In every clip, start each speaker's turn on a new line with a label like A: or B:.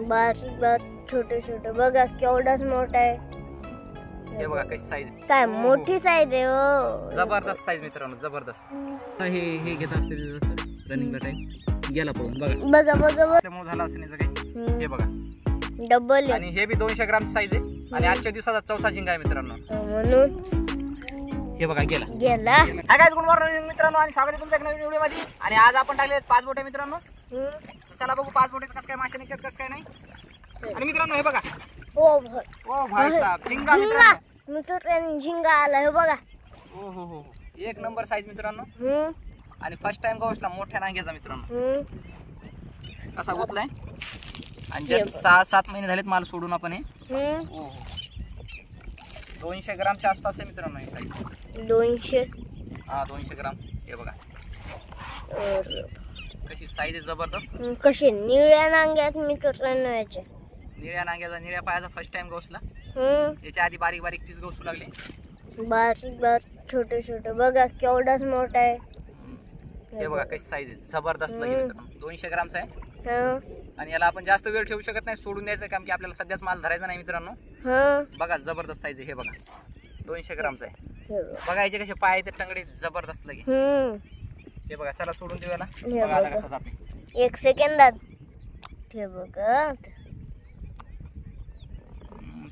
A: बारीक बारीक छोटे छोटे बघा केवढाच मोठा आहे.
B: हे बघा कशी साईज
A: काय मोठी साईज आहे हो.
B: जबरदस्त साईज मित्रांनो जबरदस्त. हे घेत असते रनिंगला टाइम गेला पळून बघा
A: बघा बघा बघा
B: त्यामुळे झाला असं काही. हे बघा
A: डबल
B: आणि हे बी 200 ग्राम साईज आहे आणि आजच्या दिवसाचा चौथा झिंगा आहे मित्रांनो.
A: म्हणून
B: हे बघा गेला.
A: गेला.
B: हाय गाइस गुड मॉर्निंग मित्रांनो आणि स्वागत आहे तुमच्या एक नवीन व्हिडिओ मध्ये. आणि आज आपण टाकले 5 बोटे मित्रांनो. चला बघू 5 बोटे कसं काय मासे निघतात कसं काय नाही. आणि मित्रांनो हे बघा
A: ओ
B: भाई साहब झिंगा मित्रांनो.
A: मित्रांनो झिंगा आला हे बघा.
B: हो हो हो एक नंबर साईज मित्रांनो. आणि फर्स्ट टाइम गवसला मोठ्या नांग्याचा मित्रांनो. कसा गुतलाय आणि जस्ट 6-7 महिने झालेत माल सोडून आपण हे. हो 200 ग्रामच्या आसपास आहे मित्रांनो ही साईज.
A: 200
B: हा 200 ग्राम. हे बघा कशी साईज आहे जबरदस्त.
A: कशी निळ्या नांग्यात मित्रांनो याचे.
B: निळ्या नांग्याचा निळ्या पायाचा फर्स्ट टाइम गवसला. याच्या आधी बारीक बारीक पीस गवसू लागले.
A: बारीक बारीक छोटे छोटे बघा केवढाच मोठा आहे.
B: हे बघा कशी साईज आहे जबरदस्त लागेल मित्रांनो. 200 ग्रामचा आहे आणि याला आपण जास्त वेळ ठेवू शकत नाही सोडून द्यायचं काम की आपल्याला सध्याच माल धरायचा नाही मित्रांनो. बघा जबरदस्त साईज आहे. हे बघा 200 ग्रामचा आहे. बघा याचे कसे पाय ते टंगडे जबरदस्त लगे. हे बघा चला सोडून देऊ याला. बघा आता कसा जाते
A: 1 सेकंदात. हे बघा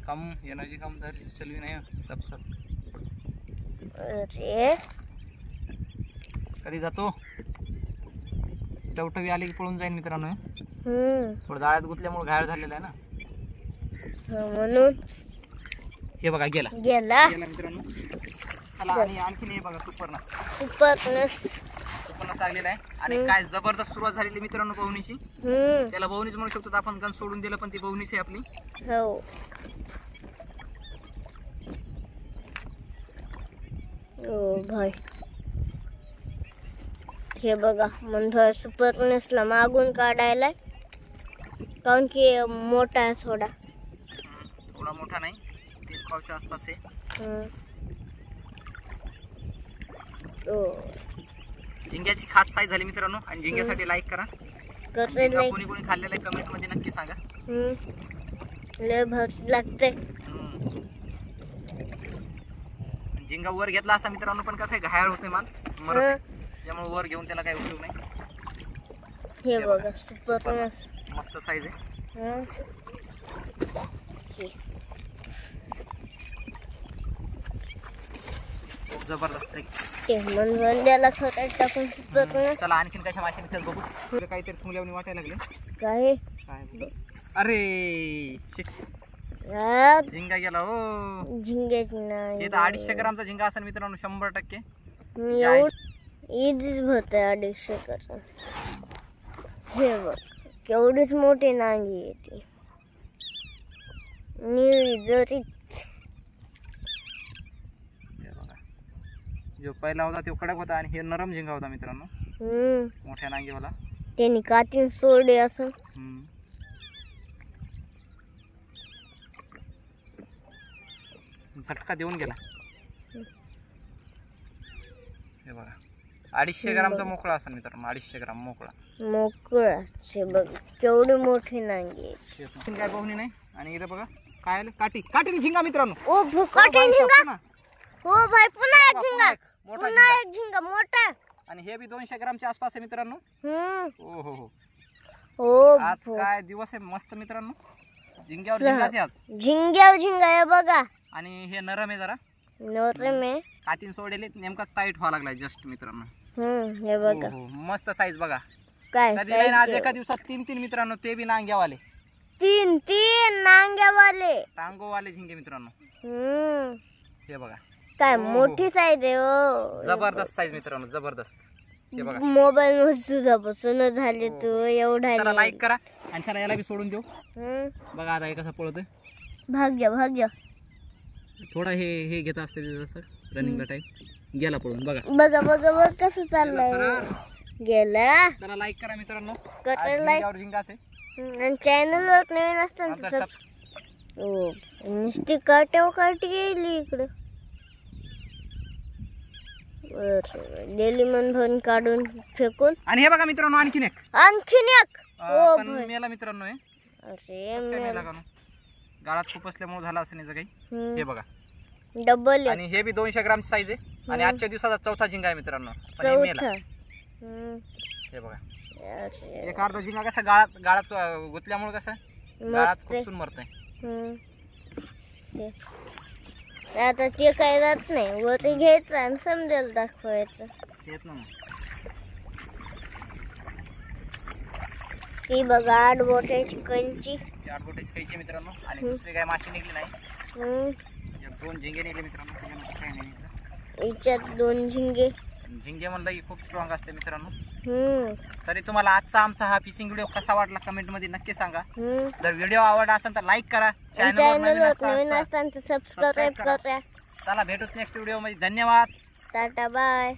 B: कम एनर्जी कम धर चलवी नाही सब सब.
A: अरे
B: कधी जातो टवटवी आली की पळून जाईल मित्रांनो. थोडं जाळ्यात गुतल्यामुळे घायल झालेला आहे ना
A: म्हणून.
B: हे बघा गेला मित्रांनो. चला आणि आणखीन हे बघा सुपरनस लागलेला आहे. आणि काय जबरदस्त सुरुवात झालेली मित्रांनो बवणीची. त्याला बवणीच म्हणू शकतो आपण गण सोडून दिलं पण ती बवणीच आहे आपली.
A: हो भाई हे बघा म्हणजे सुपरनेसला मागून काढायला कारण की मोठा आहे थोडा
B: मोठा नाही 3 पावच्या आसपास आहे. झिंग्याची खास साईज झाली मित्रांनो. आणि झिंग्यासाठी लाईक करा. कोणी कोणी खाल्लेलं आहे कमेंट मध्ये नक्की सांगा.
A: लय भारी लागते.
B: झिंगा वर घेतला असता मित्रांनो पण कसं आहे घायाळ होते माल मरत त्यामुळे वर घेऊन त्याला काही उपयोग नाही.
A: हे बघा सुपरनेस
B: मस्त साईज आहे. जबरदस्त
A: ते म्हणून त्याला छोटा टाकून सुपरनेस.
B: चला आणखीन कशा मासे निघतात बघू. काहीतरी फुल्यावणी वाटायला लागले.
A: काय
B: अरे झिंगा गेला हो.
A: झिंग्याची नाही
B: हे तर 250 ग्रामचा झिंगा असेल मित्रांनो 100%.
A: इथेच होत 250 ग्राम. हे बघ केवढीच मोठी नांगी येते निळी जरी.
B: जो पहिला होता तो कडक होता आणि हे नरम झिंगा होता मित्रांनो मोठ्या नांगीवाला.
A: त्यांनी कातीन सोडे असं.
B: झटका देऊन गेला. हे बघा 250 ग्रामचा मोकळा असेल मित्रांनो. 250 ग्राम मोकळा.
A: बघ केवढी मोठी नांगी.
B: काय बघणी नाही. आणि इथं बघा काय आलं काठी झिंगा मित्रांनो.
A: ओ काठी झिंगा. हो भाई पुन्हा एक झिंगा. पुन्हा एक झिंगा मोठा.
B: आणि हे बी 200 ग्रामच्या आसपास आहे मित्रांनो. हो हो हो
A: हो
B: आज काय दिवस आहे मस्त मित्रांनो. झिंग्यावर झिंगाचे आज.
A: झिंग्यावर झिंगा आहे बघा. आणि
B: हे नरम आहे जरा.
A: नरम आहे.
B: कातीन सोडले नेमका टाईट व्हायला लागलाय जस्ट मित्रांनो.
A: हे बघा
B: मस्त साईज बघा.
A: काय
B: कधी नाही आज एका दिवसात 3 मित्रांनो. ते बी नांग्यावाले
A: 3 नांग्यावाले
B: टांगोवाले झिंगे मित्रांनो. हे बघा
A: काय मोठी साईज आहे हो.
B: जबरदस्त साईज मित्रांनो जबरदस्त. हे बघा
A: मोबाईल मध्ये सुद्धा बसून झाले तू एवढा.
B: चला लाईक करा आणि चला याला बी सोडून देऊ. बघा आता हे कसं पळतोय.
A: भाग्य
B: थोडा हे घेत असते जसं रनिंगला टाइम गेला पळून बघा
A: बघा कसं चाललंय. गेला.
B: चला लाईक करा मित्रांनो.
A: झिंगा असे आणि चॅनल वर नवीन असतं नुसती काटी गेली इकडं. डेली मन काढून फेकून.
B: आणि हे बघा मित्रांनो आणखीन एक
A: मेला
B: मित्रांनो.
A: अरे
B: कसं काय मेला का नो? गाळात खूप असल्यामुळे झाला असं नाही काही. हे बघा
A: डबल
B: आणि हे बी 200 ग्रामची साईज आहे आणि आजच्या दिवसाचा चौथा झिंगा आहे मित्रांनो. पण हे मेला. हे बघा एक अर्धा झिंगा कसा गाळात गुतल्यामुळे कसं गाळात खुपसून मरतंय.
A: आता ते काय जात नाही, वरती घ्यायचं आणि समजेल दाखवायचं.
B: येत ना मग.
A: ती बघा 8 बोटाची कंची.
B: 8 बोटाची कैची मित्रांनो आणि दुसरी काय माशी निघली नाही. 2 झिंगे निघले मित्रांनो. काय नाही निघलं.
A: याच्यात 2 झिंगे.
B: झिंगे म्हणलं की खूप स्ट्रॉंग असते मित्रांनो. तरी तुम्हाला आजचा आमचा हा फिशिंग व्हिडिओ कसा वाटला कमेंट मध्ये नक्की सांगा. जर व्हिडिओ आवडला असेल तर लाईक करा. चॅनलवर नवीन असताना सबस्क्राईब करा. चला भेटूच नेक्स्ट व्हिडिओ मध्ये. धन्यवाद.
A: Tata bye.